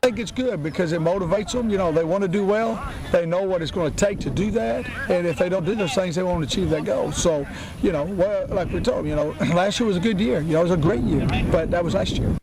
I think it's good because it motivates them. You know, they want to do well. They know what it's going to take to do that. And if they don't do those things, they won't achieve that goal. So, you know, well, like we told them, you know, last year was a good year. You know, it was a great year, but that was last year.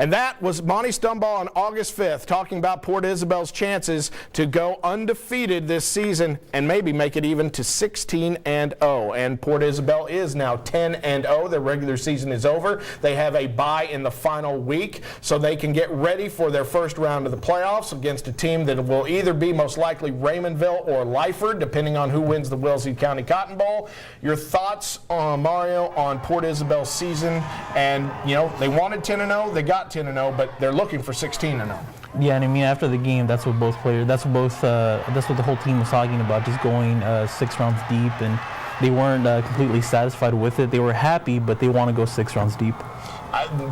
And that was Monty Stumbaugh on August 5th talking about Port Isabel's chances to go undefeated this season and maybe make it even to 16-0. And Port Isabel is now 10-0. Their regular season is over. They have a bye in the final week, so they can get ready for their first round of the playoffs against a team that will either be most likely Raymondville or Lyford, depending on who wins the Wellesley County Cotton Bowl. Your thoughts, Mario, on Port Isabel's season? And, you know, they wanted 10-0. They got 10-0, but they're looking for 16-0. Yeah, and I mean after the game, that's what the whole team was talking about, just going 6 rounds deep, and they weren't completely satisfied with it. They were happy, but they want to go 6 rounds deep.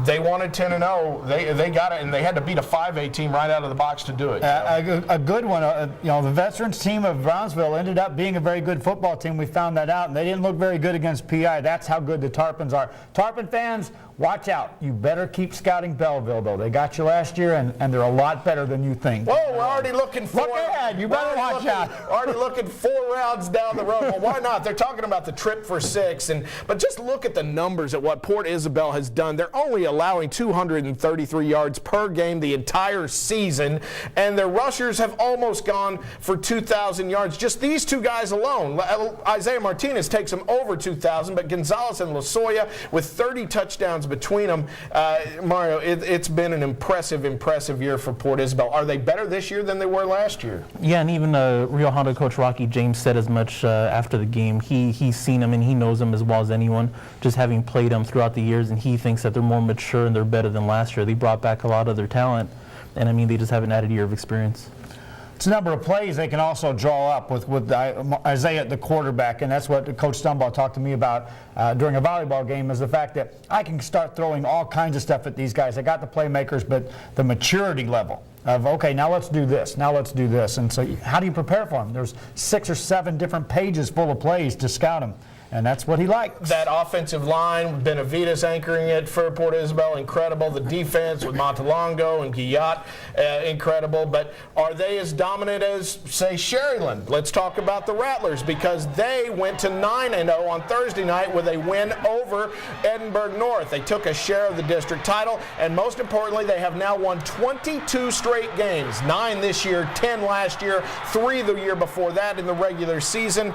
They wanted 10-0. They got it, and they had to beat a 5A team right out of the box to do it. A good one. You know, the veterans team of Brownsville ended up being a very good football team. We found that out, and they didn't look very good against PI. That's how good the Tarpons are. Tarpon fans, watch out. You better keep scouting Belleville, though. They got you last year, and they're a lot better than you think. Whoa, we're already looking for. Look ahead. You better watch out. Already looking 4 rounds down the road. Well, why not? They're talking about the trip for 6, but just look at the numbers at what Port Isabel has done. They're only allowing 233 yards per game the entire season, and their rushers have almost gone for 2,000 yards. Just these two guys alone. Isaiah Martinez takes them over 2,000, but Gonzalez and Lozoya with 30 touchdowns between them. Mario, it's been an impressive year for Port Isabel. Are they better this year than they were last year? Yeah, and even Rio Hondo coach Rocky James said as much after the game. He's seen them and he knows them as well as anyone, just having played them throughout the years, and he thinks that they're more mature and they're better than last year. They brought back a lot of their talent, and I mean they just have an added year of experience. It's a number of plays they can also draw up with Isaiah at the quarterback, and that's what Coach Stumbaugh talked to me about during a volleyball game, is the fact that I can start throwing all kinds of stuff at these guys. I got the playmakers, but the maturity level of, okay, now let's do this, now let's do this. And so how do you prepare for them? There's 6 or 7 different pages full of plays to scout them. And that's what he likes. That offensive line, Benavides anchoring it for Port Isabel, incredible. The defense with Montalongo and Guillat, incredible. But are they as dominant as, say, Sherryland? Let's talk about the Rattlers, because they went to 9-0 on Thursday night with a win over Edinburgh North. They took a share of the district title, and most importantly, they have now won 22 straight games. 9 this year, 10 last year, 3 the year before that in the regular season.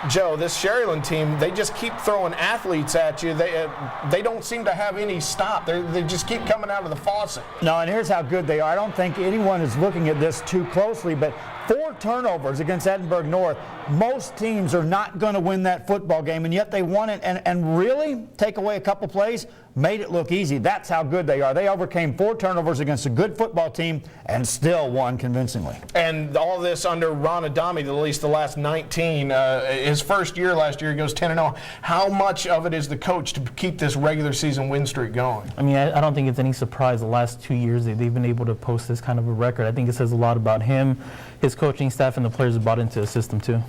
Joe, this Sherryland team, they just keep throwing athletes at you. They don't seem to have any stop. They just keep coming out of the faucet. No, and here's how good they are. I don't think anyone is looking at this too closely, but 4 turnovers against Edinburgh North. Most teams are not going to win that football game, and yet they won it and really take away a couple plays, made it look easy. That's how good they are. They overcame 4 turnovers against a good football team and still won convincingly. And all this under Ron Adami, at least the last 19. His first year last year, he goes 10-0. How much of it is the coach to keep this regular season win streak going? I mean, I don't think it's any surprise the last 2 years they've been able to post this kind of a record. I think it says a lot about him, his coaching staff, and the players who bought into the system too.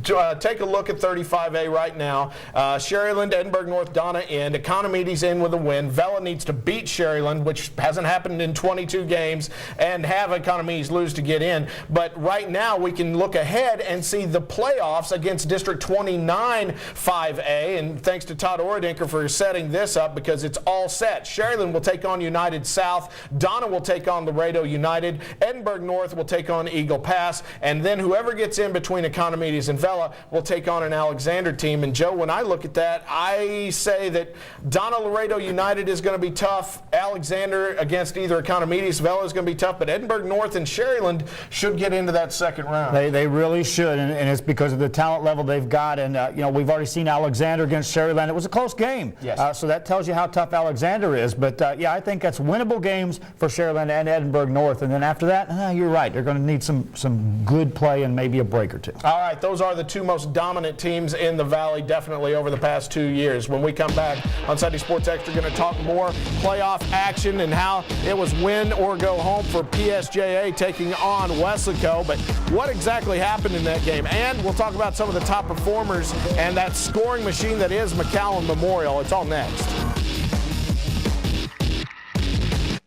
Take a look at 35A right now. Sherryland, Edinburgh North, Donna in. Economides in with a win. Vela needs to beat Sherryland, which hasn't happened in 22 games, and have Economides lose to get in. But right now we can look ahead and see the playoffs against District 29 5A, and thanks to Todd Oredinker for setting this up, because it's all set. Sherryland will take on United South. Donna will take on Laredo United. Edinburgh North will take on Eagle Pass, and then whoever gets in between Economides and Vela will take on an Alexander team. And Joe, when I look at that, I say that Donna Laredo United is going to be tough. Alexander against either Economides, Vela is going to be tough, but Edinburgh North and Sherryland should get into that second round. They really should, and it's because of the talent level they've got. And you know, we've already seen Alexander against Sherryland. It was a close game. Yes. So that tells you how tough Alexander is. But yeah, I think that's winnable games for Sherryland and Edinburgh North. And then after that, you're right. They're going to need some good play and maybe a break or two. All right, those are the 2 most dominant teams in the Valley, definitely over the past 2 years. When we come back on Sunday Sports Extra, we're going to talk more playoff action and how it was win or go home for PSJA taking on Weslaco. But what exactly happened in that game? And we'll talk about some of the top performers and that scoring machine that is McAllen Memorial. It's all next.